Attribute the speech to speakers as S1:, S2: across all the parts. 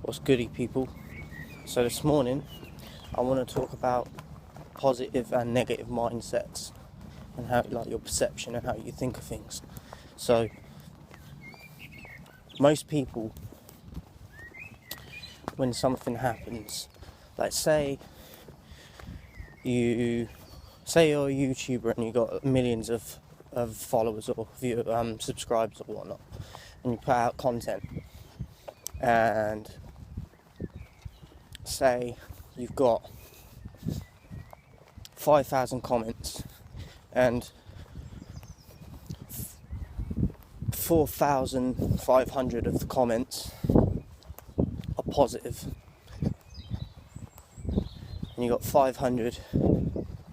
S1: What's goody, people? So this morning I want to talk about positive and negative mindsets and how, like, your perception and how you think of things. So most people, when something happens, like say you're a YouTuber and you got millions of followers or subscribers or whatnot, and you put out content, and say you've got 5,000 comments and 4,500 of the comments are positive, and you got 500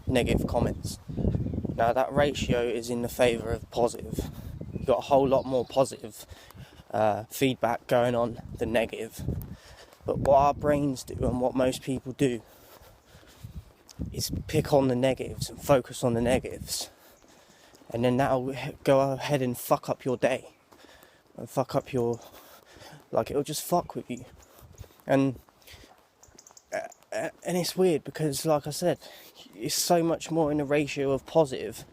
S1: negative comments. Now that ratio is in the favour of positive. You've got a whole lot more positive feedback going on than negative. But what our brains do, and what most people do, is pick on the negatives and focus on the negatives, and then that'll go ahead and fuck up your day, and fuck up your, it'll just fuck with you. And it's weird because, like I said, it's so much more in the ratio of positive,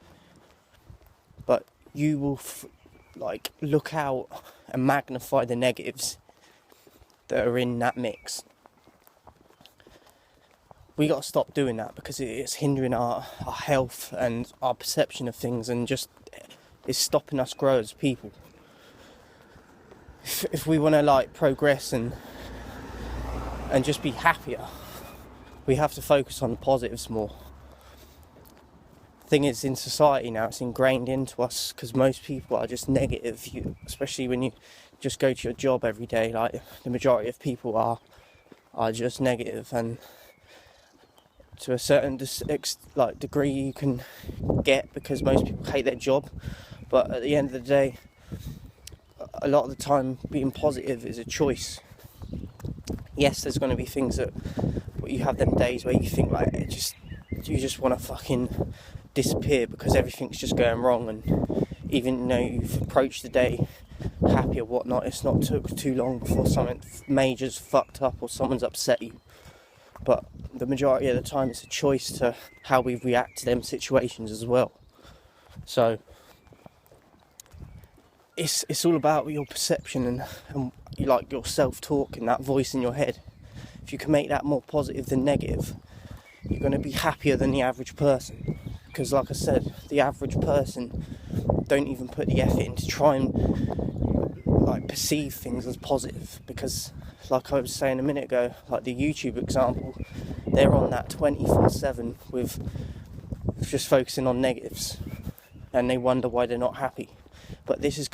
S1: but you will look out and magnify the negatives that are in that mix. We got to stop doing that because it's hindering our health and our perception of things, and just is stopping us grow as people. If we want to progress and just be happier, we have to focus on the positives more. Thing is, in society now, it's ingrained into us because most people are just negative. Especially when you just go to your job every day, the majority of people are just negative, and to a certain degree you can get, because most people hate their job. But at the end of the day, a lot of the time being positive is a choice. Yes, there's going to be things that you have them days where you think you just want to fucking disappear because everything's just going wrong, and even though you've approached the day happy or whatnot, it's not took too long before something major's fucked up or someone's upset you. But the majority of the time it's a choice to how we react to them situations as well. So it's all about your perception and your self-talk and that voice in your head. If you can make that more positive than negative, you're going to be happier than the average person. Because like I said, the average person don't even put the effort in to try and perceive things as positive. Because like I was saying a minute ago, the YouTube example, they're on that 24/7 with just focusing on negatives, and they wonder why they're not happy. But this is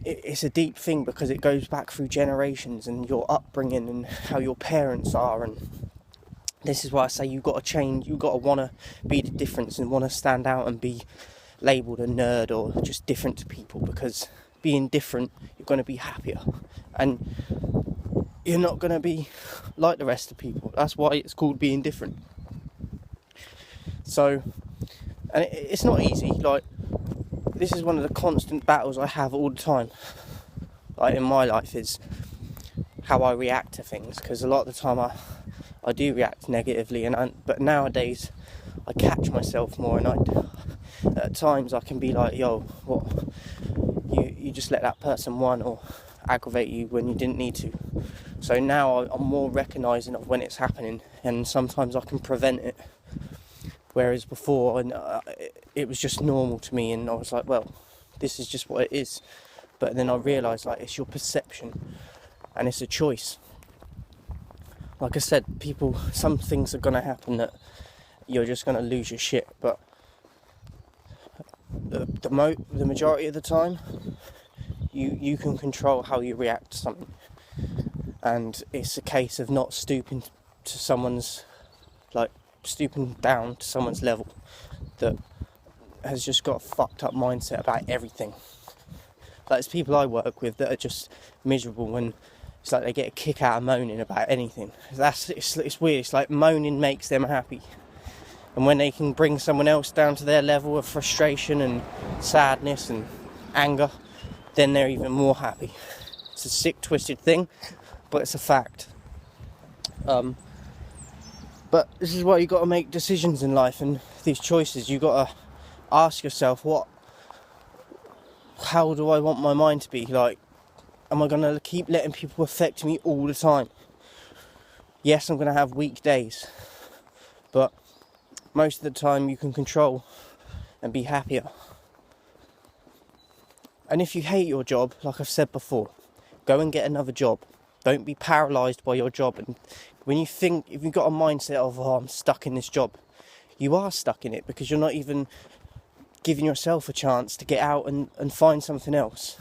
S1: it's a deep thing because it goes back through generations and your upbringing and how your parents are. And this is why I say you've got to change. You've got to want to be the difference and want to stand out and be labelled a nerd or just different to people, because being different, you're going to be happier and you're not going to be like the rest of people. That's why it's called being different. So, and it's not easy. This is one of the constant battles I have all the time, in my life, is how I react to things. Because a lot of the time I do react negatively, but nowadays I catch myself more, and at times I can be like, yo, what? You just let that person win or aggravate you when you didn't need to. So now I'm more recognising of when it's happening, and sometimes I can prevent it. Whereas before, it was just normal to me, and I was like, well, this is just what it is. But then I realised, it's your perception, and it's a choice. Like I said, some things are going to happen that you're just going to lose your shit. But the majority of the time, you can control how you react to something. And it's a case of not stooping down to someone's level that has just got a fucked up mindset about everything. There's people I work with that are just miserable, and it's they get a kick out of moaning about anything. It's weird. It's like moaning makes them happy, and when they can bring someone else down to their level of frustration and sadness and anger, then they're even more happy. It's a sick, twisted thing, but it's a fact. But this is why you got to make decisions in life, and these choices. You got to ask yourself, how do I want my mind to be? Like, am I going to keep letting people affect me all the time? Yes, I'm going to have weak days, but most of the time you can control and be happier. And if you hate your job, like I've said before, go and get another job. Don't be paralysed by your job. And when you think, if you've got a mindset of, I'm stuck in this job, you are stuck in it because you're not even giving yourself a chance to get out and find something else.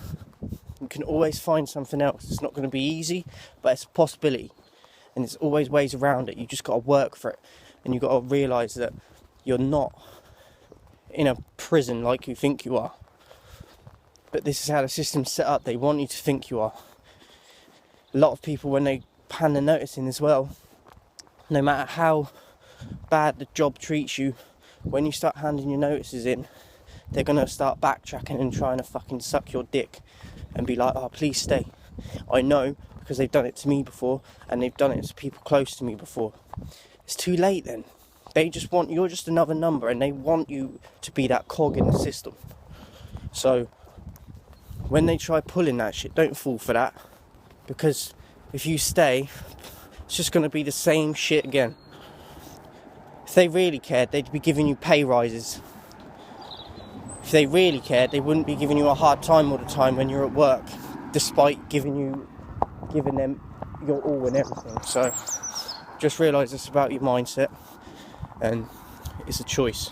S1: You can always find something else. It's not going to be easy, but it's a possibility. And there's always ways around it. You just got to work for it. And you've got to realise that you're not in a prison like you think you are. But this is how the system's set up. They want you to think you are. A lot of people, when they hand their notice in as well, no matter how bad the job treats you, when you start handing your notices in, they're going to start backtracking and trying to fucking suck your dick and be like, oh, please stay. I know, because they've done it to me before, and they've done it to people close to me before. It's too late then. They just want, you're just another number, and they want you to be that cog in the system. So when they try pulling that shit, don't fall for that, because if you stay, it's just going to be the same shit again. If they really cared, they'd be giving you pay rises. If they really cared, they wouldn't be giving you a hard time all the time when you're at work, despite giving them your all and everything. So just realise it's about your mindset, and it's a choice.